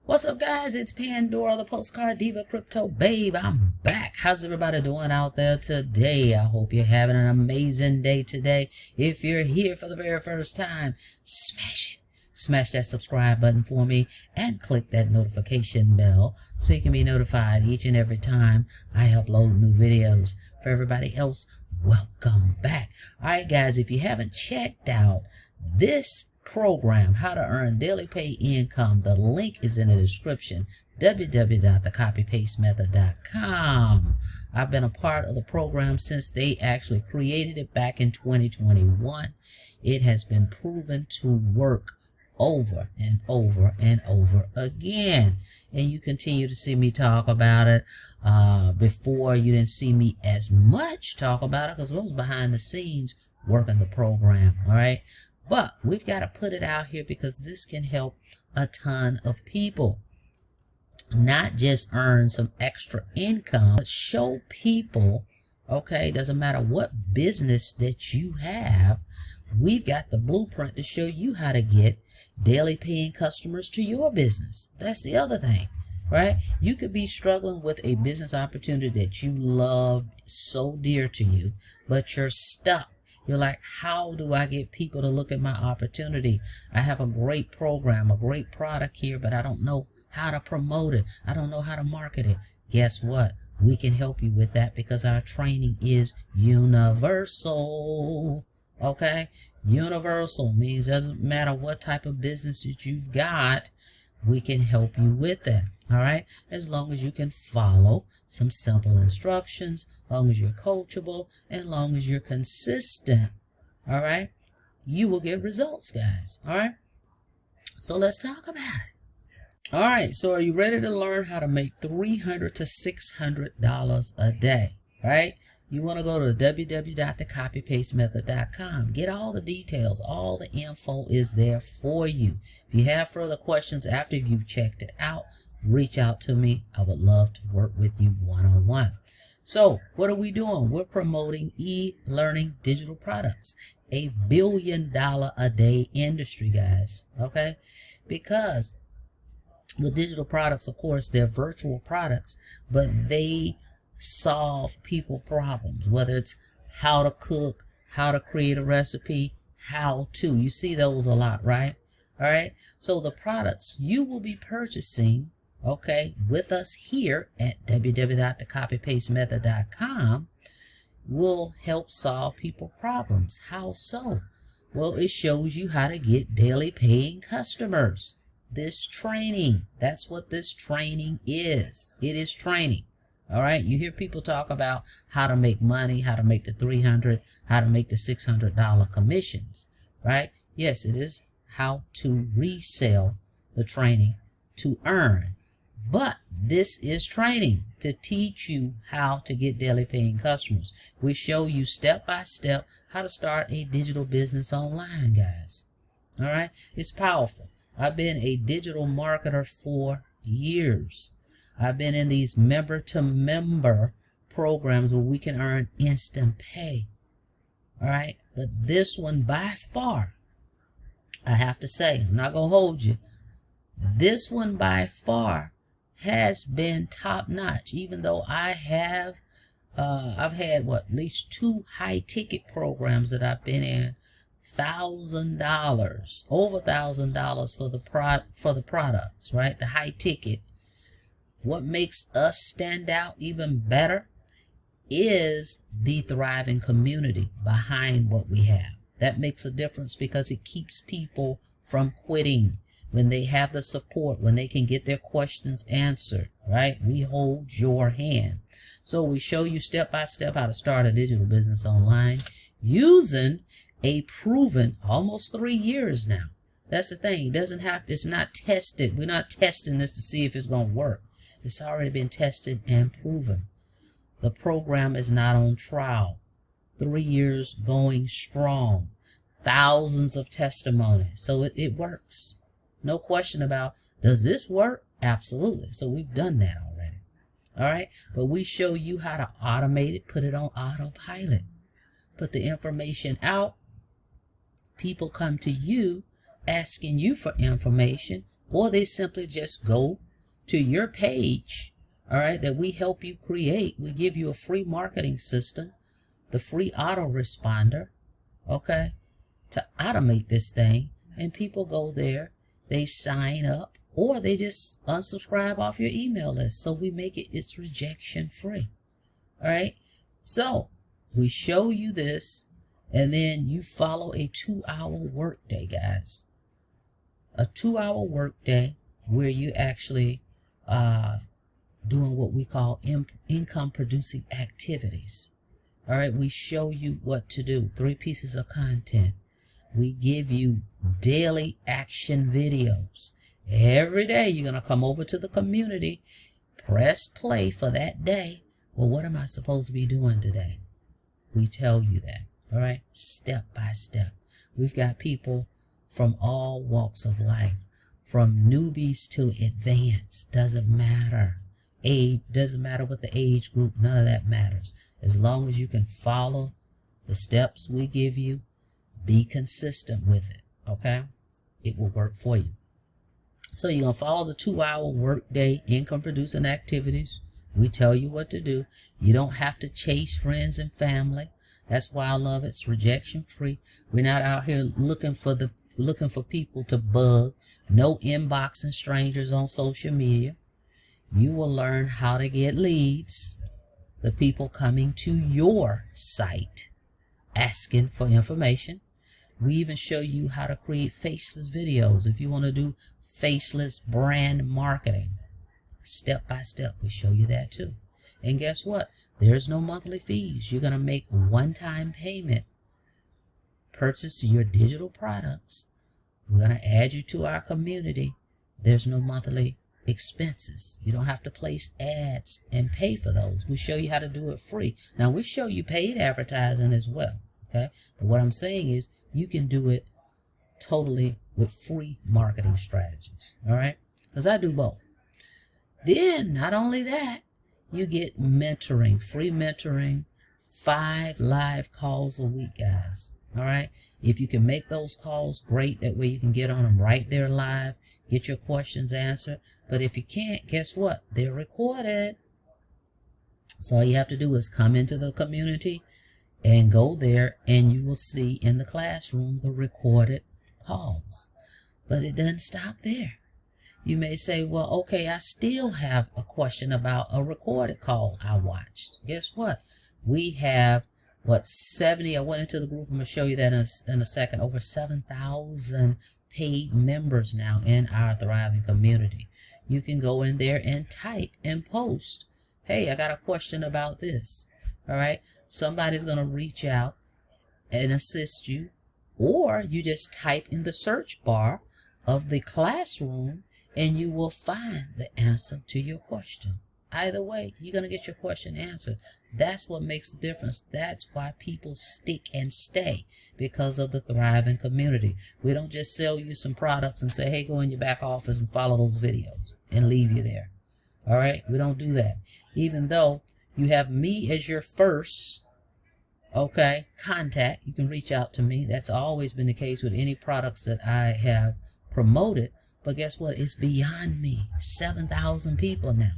What's up, guys? It's Pandora, the Postcard Diva Crypto Babe. I'm back. How's everybody doing out there today? I hope you're having an amazing day today. If you're here for the very first time, smash it. Smash that subscribe button for me and click that notification bell so you can be notified each and every time I upload new videos. For everybody else, welcome back. All right, guys, if you haven't checked out this program, How to Earn Daily Pay Income, the link is in the description, www.thecopypastemethod.com. I've been a part of the program since they actually created it back in 2021. It has been proven to work over and over and over again, and you continue to see me talk about it. Before, you didn't see me as much talk about it because I was behind the scenes working the program. All right, but we've got to put it out here because this can help a ton of people. Not just earn some extra income, but show people, okay, doesn't matter what business that you have, we've got the blueprint to show you how to get daily paying customers to your business. That's the other thing, right? You could be struggling with a business opportunity that you love so dear to you, but you're stuck. You're like, how do I get people to look at my opportunity? I have a great program, a great product here, but I don't know how to promote it. I don't know how to market it. Guess what? We can help you with that because our training is universal. Okay? Universal means it doesn't matter what type of business that you've got, we can help you with that. All right, as long as you can follow some simple instructions, as long as you're coachable, and as long as you're consistent, all right, you will get results, guys. All right, so let's talk about it. All right, so are you ready to learn how to make $300 to $600 a day? Right? You want to go to www.thecopypastemethod.com. Get all the details. All the info is there for you. If you have further questions after you've checked it out, reach out to me. I would love to work with you one-on-one. So what are we doing? We're promoting e-learning digital products, a $1 billion a day industry, guys. Okay? Because with digital products, of course, they're virtual products, but they solve people problems, whether it's how to cook, how to create a recipe, how to. You see those a lot, right? All right. So the products you will be purchasing, okay, with us here at www.thecopypastemethod.com will help solve people problems. How so? Well, it shows you how to get daily paying customers. This training, that's what this training is. It is training. All right, you hear people talk about how to make money, how to make the $300, how to make the $600 commissions, right? Yes, it is how to resell the training to earn. But this is training to teach you how to get daily paying customers. We show you step by step how to start a digital business online, guys. All right, it's powerful. I've been a digital marketer for years. I've been in these member-to-member programs where we can earn instant pay. All right? But this one, by far, I have to say, I'm not going to hold you. This one, by far, has been top-notch. Even though I've had, at least 2 high-ticket programs that I've been in. $1,000, over $1,000 for the products, right? The high-ticket. What makes us stand out even better is the thriving community behind what we have. That makes a difference because it keeps people from quitting when they have the support, when they can get their questions answered, right? We hold your hand. So we show you step by step how to start a digital business online using a proven, almost 3 years now. That's the thing. It doesn't have, it's not tested. We're not testing this to see if it's going to work. It's already been tested and proven. The program is not on trial. 3 years going strong. Thousands of testimonies. So it works. No question about, does this work? Absolutely. So we've done that already. All right. But we show you how to automate it, put it on autopilot. Put the information out. People come to you asking you for information. or they simply just go to your page, all right, that we help you create. We give you a free marketing system, the free autoresponder, okay, to automate this thing. And people go there, they sign up, or they just unsubscribe off your email list. So we make it's rejection free. All right. So we show you this, and then you follow a 2-hour workday, guys. A 2-hour workday where you actually doing what we call income producing activities. All right. We show you what to do. 3 pieces of content. We give you daily action videos. Every day you're going to come over to the community, press play for that day. Well, what am I supposed to be doing today? We tell you that, all right, step by step. We've got people from all walks of life, from newbies to advanced. Doesn't matter. Age, doesn't matter what the age group, none of that matters. As long as you can follow the steps we give you, be consistent with it, okay? It will work for you. So you're going to follow the 2-hour workday income producing activities. We tell you what to do. You don't have to chase friends and family. That's why I love it. It's rejection free. We're not out here looking for people to bug. No inboxing strangers on social media. You will learn how to get leads. The people coming to your site asking for information. We even show you how to create faceless videos if you want to do faceless brand marketing. Step by step, we show you that too. And guess what? There's no monthly fees. You're going to make one-time payment. Purchase your digital products. We're going to add you to our community. There's no monthly expenses. You don't have to place ads and pay for those. We show you how to do it free. Now, we show you paid advertising as well. Okay? But what I'm saying is you can do it totally with free marketing strategies. All right? Because I do both. Then, not only that, you get mentoring, free mentoring, 5 live calls a week, guys. All right? If you can make those calls, great. That way you can get on them right there live, get your questions answered. But if you can't, guess what? They're recorded. So all you have to do is come into the community and go there, and you will see in the classroom the recorded calls. But it doesn't stop there. You may say, well, okay, I still have a question about a recorded call I watched. Guess what? We have, 70, I went into the group, I'm going to show you that in a second, over 7,000 paid members now in our thriving community. You can go in there and type and post, hey, I got a question about this. All right? Somebody's going to reach out and assist you, or you just type in the search bar of the classroom and you will find the answer to your question. Either way, you're going to get your question answered. That's what makes the difference. That's why people stick and stay, because of the thriving community. We don't just sell you some products and say, hey, go in your back office and follow those videos and leave you there. All right? We don't do that. Even though you have me as your first, okay, contact, you can reach out to me. That's always been the case with any products that I have promoted. But guess what? It's beyond me. 7,000 people now.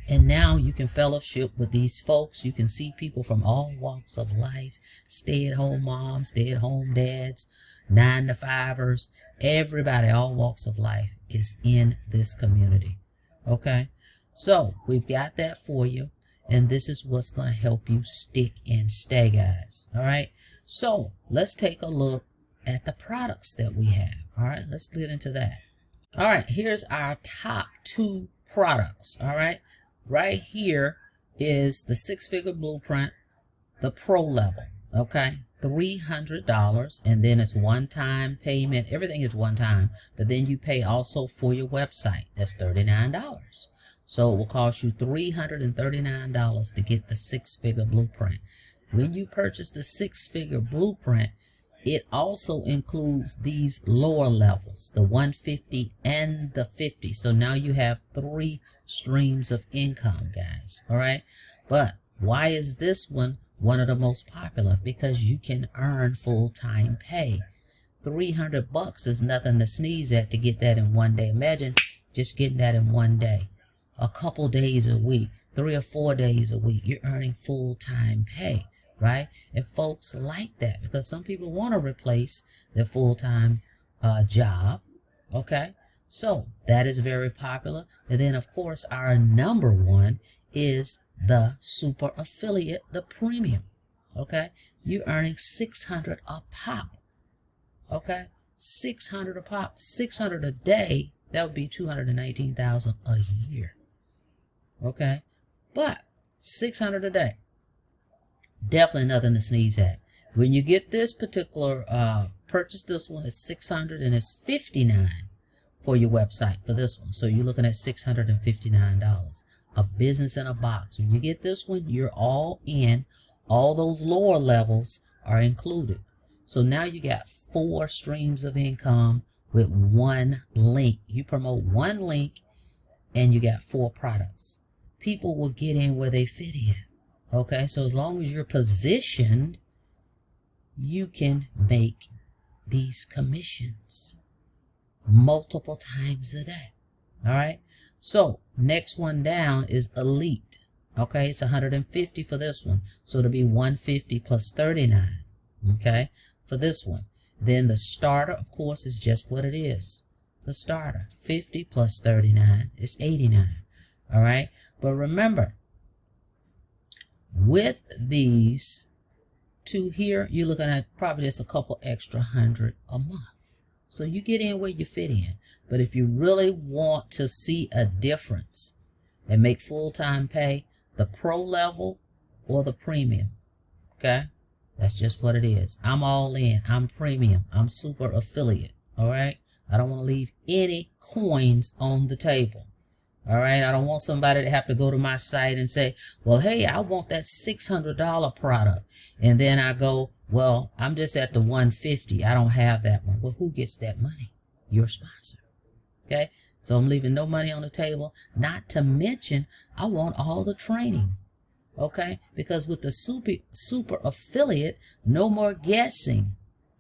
And now you can fellowship with these folks. You can see people from all walks of life. Stay-at-home moms, stay-at-home dads, 9-to-5ers. Everybody, all walks of life is in this community. Okay? So, we've got that for you. And this is what's going to help you stick and stay, guys. All right? So, let's take a look at the products that we have. All right? Let's get into that. All right. Here's our top 2 products. All right? Right here is the 6-figure blueprint, the pro level, okay? $300, and then it's one-time payment. Everything is one time, but then you pay also for your website. That's $39. So it will cost you $339 to get the 6-figure blueprint. When you purchase the 6-figure blueprint, it also includes these lower levels, the 150 and the 50. So now you have 3 streams of income, guys. All right. But why is this one of the most popular? Because you can earn full-time pay. $300 is nothing to sneeze at to get that in one day. Imagine just getting that in one day. A couple days a week, 3 or 4 days a week, you're earning full-time pay, right? And folks like that because some people want to replace their full-time job, okay? So that is very popular. And then, of course, our number one is the super affiliate, the premium, okay? You're earning $600 a pop, okay? $600 a pop, $600 a day. That would be $219,000 a year, okay? But $600 a day, definitely nothing to sneeze at. When you get this particular purchase, this one is $600 and it's $59 for your website for this one. So you're looking at $659. A business in a box. When you get this one, you're all in. All those lower levels are included. So now you got 4 streams of income with one link. You promote one link and you got 4 products. People will get in where they fit in. Okay, so as long as you're positioned, you can make these commissions multiple times a day. All right, so next one down is Elite. Okay, it's $150 for this one, so it'll be $150 plus $39. Okay, for this one. Then the starter, of course, is just what it is. The starter, 50 plus 39 is 89. All right, but remember, with these two here, you're looking at probably just a couple extra $100 a month. So you get in where you fit in. But if you really want to see a difference and make full-time pay, the pro level or the premium, okay? That's just what it is. I'm all in. I'm premium. I'm super affiliate, all right? I don't want to leave any coins on the table, all right? I don't want somebody to have to go to my site and say, well, hey, I want that $600 product. And then I go, well, I'm just at the $150. I don't have that one. Well, who gets that money? Your sponsor, okay? So I'm leaving no money on the table. Not to mention, I want all the training, okay? Because with the super affiliate, no more guessing,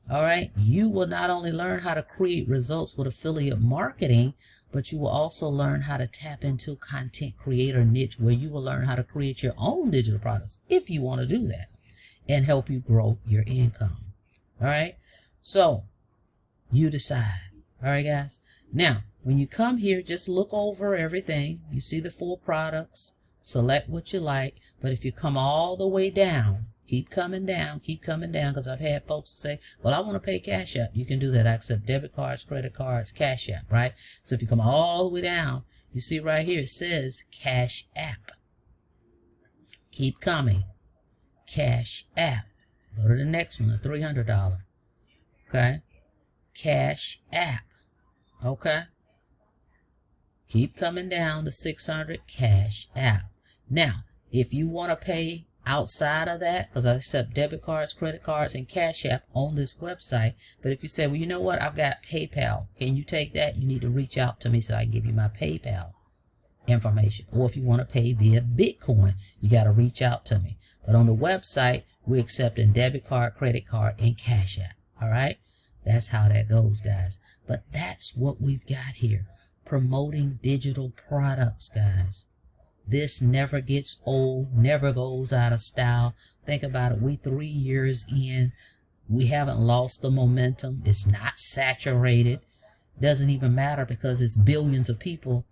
all right? You will not only learn how to create results with affiliate marketing, but you will also learn how to tap into content creator niche where you will learn how to create your own digital products if you want to do that and help you grow your income, all right? So you decide, all right, guys? Now, when you come here, just look over everything. You see the 4 products, select what you like. But if you come all the way down, keep coming down, because I've had folks say, well, I want to pay Cash App. You can do that. I accept debit cards, credit cards, Cash App, right? So if you come all the way down, you see right here, it says Cash App. Keep coming. Cash App. Go to the next one, the $300. Okay? Cash App. Okay? Keep coming down to 600 Cash App. Now, if you want to pay outside of that, because I accept debit cards, credit cards, and Cash App on this website, but if you say, well, you know what, I've got PayPal, can you take that? You need to reach out to me so I can give you my PayPal information. Or if you want to pay via Bitcoin, you got to reach out to me. But on the website, we're accepting debit card, credit card, and Cash App. All right? That's how that goes, guys. But that's what we've got here. Promoting digital products, guys. This never gets old, never goes out of style. Think about it. We 3 years in. We haven't lost the momentum. It's not saturated. Doesn't even matter because it's billions of people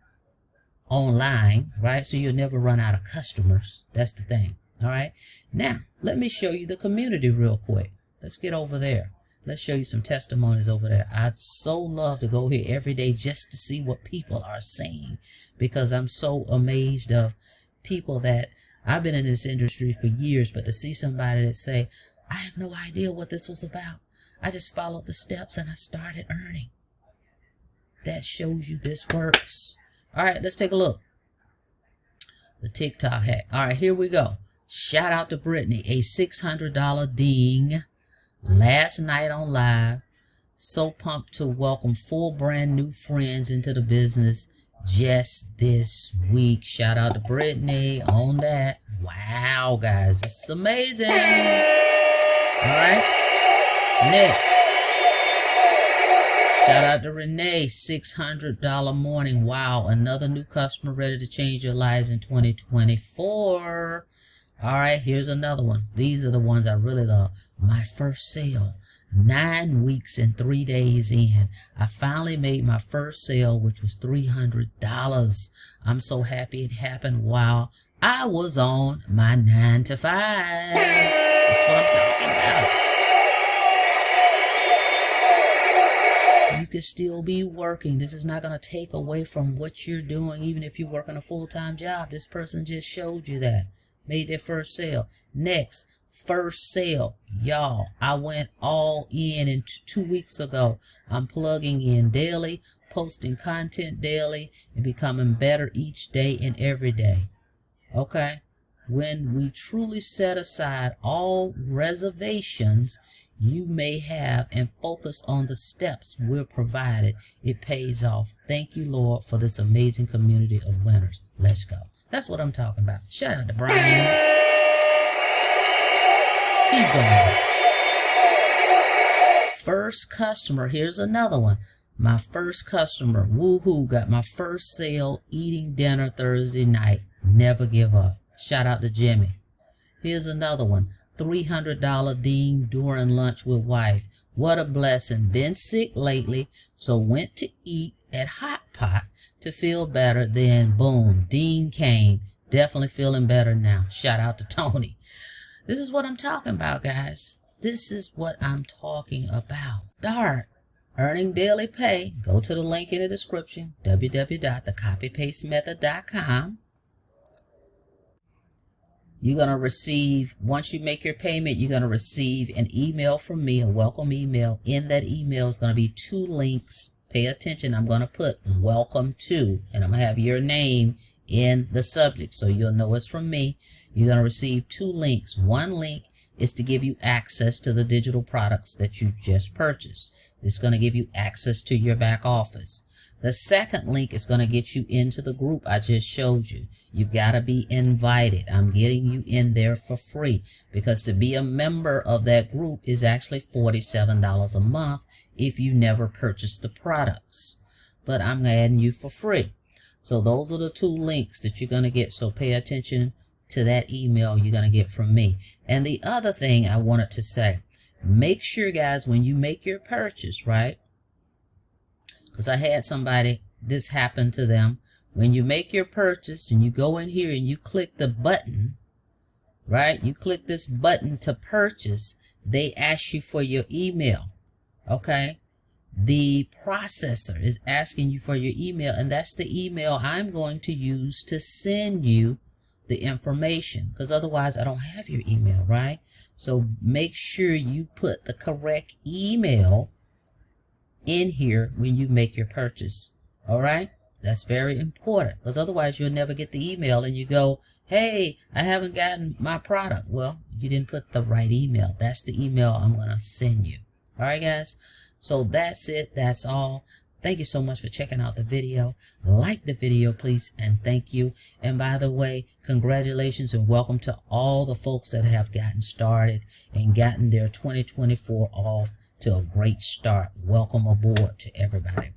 online, right? So you'll never run out of customers. That's the thing. All right. Now, let me show you the community real quick. Let's get over there. Let's show you some testimonies over there. I'd so love to go here every day just to see what people are saying, because I'm so amazed of people that I've been in this industry for years, but to see somebody that say, I have no idea what this was about. I just followed the steps and I started earning. That shows you this works. All right, let's take a look. The TikTok hack. All right, here we go. Shout out to Brittany, a $600 ding. Last night on live, so pumped to welcome 4 brand new friends into the business just this week. Shout out to Brittany on that. Wow, guys, this is amazing. All right, next, Shout out to Renee, $600 morning. Wow, another new customer ready to change your lives in 2024. All right, here's another one. These are the ones I really love. My first sale, 9 weeks and 3 days in. I finally made my first sale, which was $300. I'm so happy it happened while I was on my 9 to 5. That's what I'm talking about. You can still be working. This is not going to take away from what you're doing, even if you're working a full-time job. This person just showed you that. Made their first sale. Next, first sale. Y'all, I went all in 2 weeks ago. I'm plugging in daily, posting content daily, and becoming better each day and every day. Okay? When we truly set aside all reservations you may have and focus on the steps we're provided, it pays off. Thank you, Lord, for this amazing community of winners. Let's go. That's what I'm talking about. Shout out to Brian. Keep going. First customer. Here's another one. My first customer. Woohoo. Got my first sale eating dinner Thursday night. Never give up. Shout out to Jimmy. Here's another one. $300 Dean during lunch with wife. What a blessing. Been sick lately, so went to eat at Hot Pot to feel better. Then boom, Dean came. Definitely feeling better now. Shout out to Tony. This is what I'm talking about, guys. This is what I'm talking about. Start earning daily pay. Go to the link in the description, www.thecopypastemethod.com. You're going to receive, once you make your payment, you're going to receive an email from me, a welcome email. In that email is going to be 2 links. Pay attention. I'm going to put welcome to, and I'm going to have your name in the subject so you'll know it's from me. You're going to receive 2 links. One link is to give you access to the digital products that you've just purchased. It's going to give you access to your back office. The second link is going to get you into the group I just showed you. You've got to be invited. I'm getting you in there for free because to be a member of that group is actually $47 a month if you never purchase the products. But I'm adding you for free. So those are the 2 links that you're going to get. So pay attention to that email you're going to get from me. And the other thing I wanted to say, make sure, guys, when you make your purchase, right? Because I had somebody, this happened to them. When you make your purchase and you go in here and you click the button, right? You click this button to purchase, they ask you for your email, okay? The processor is asking you for your email, and that's the email I'm going to use to send you the information, because otherwise I don't have your email, right? So make sure you put the correct email in here when you make your purchase. All right, that's very important, because otherwise you'll never get the email and you go, hey, I haven't gotten my product. Well, you didn't put the right email. That's the email I'm going to send you. All right, guys, so that's it. That's all. Thank you so much for checking out the video. Like the video, please, and thank you. And by the way, congratulations and welcome to all the folks that have gotten started and gotten their 2024 off to a great start. Welcome aboard to everybody.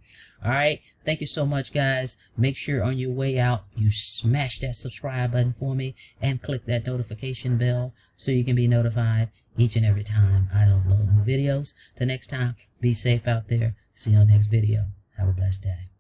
All right, thank you so much, guys. Make sure on your way out you smash that subscribe button for me and click that notification bell so you can be notified each and every time I upload new videos. Till next time, be safe out there. See you on the next video. Have a blessed day.